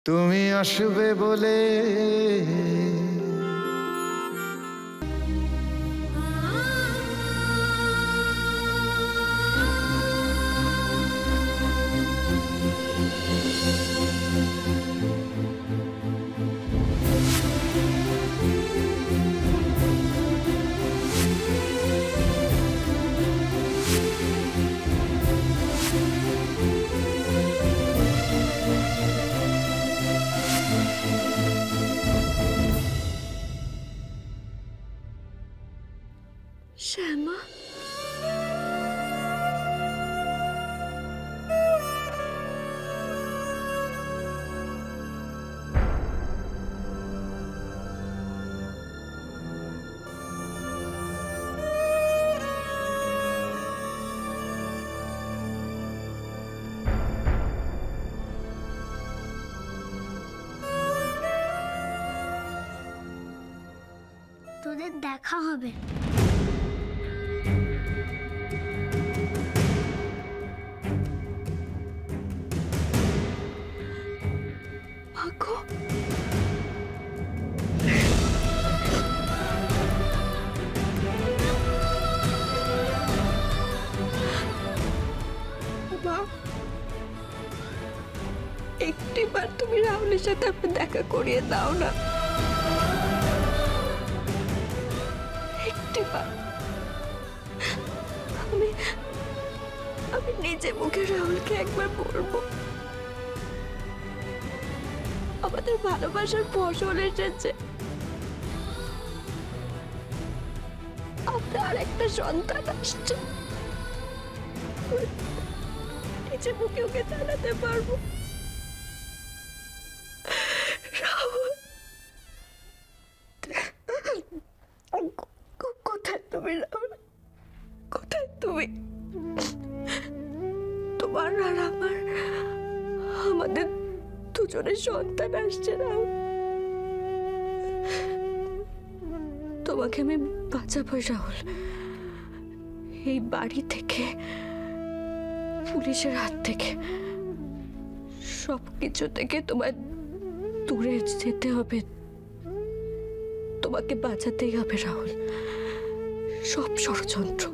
তুমি আসবে বলে শ্যামা, তোদের দেখা হবে। মাগো, মা, একটিবার তুমি রাহুলের সাথে আপনি দেখা করিয়ে দাও না। একটিবার আমি আমি নিজে মুখে রাহুলকে একবার বলবো আমাদের ভালোবাসার ফসল এসেছে, আপনার একটা সন্তান আসছে, নিজে মুখে ওকে জানাতে পারবো। রাহুল, কোথায় তুমি রাহুল? কোথায় তুমি? তোমার আর আমাদের দুজনের সন্তান আসছে রাহুল। তোমাকে আমি বাঁচাবো রাহুল, এই বাড়ি থেকে, পুলিশের হাত থেকে, সবকিছু থেকে তোমায় দূরে যেতে হবে। তোমাকে বাঁচাতেই হবে রাহুল। সব ষড়যন্ত্র,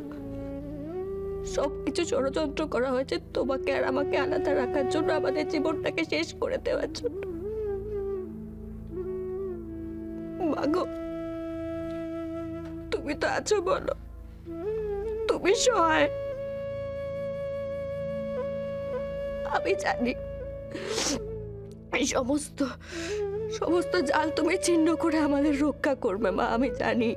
সবকিছু ষড়যন্ত্র করা হয়েছে তোমাকে আর আমাকে আলাদা রাখার জন্য, আমাদের জীবনটাকে শেষ করে দেওয়ার জন্য। মাগো, তুমি তো আছো, বলো, তুমি সহায়। আমি জানি এই সমস্ত জাল তুমি ছিন্ন করে আমাদের রক্ষা করবে মা, আমি জানি।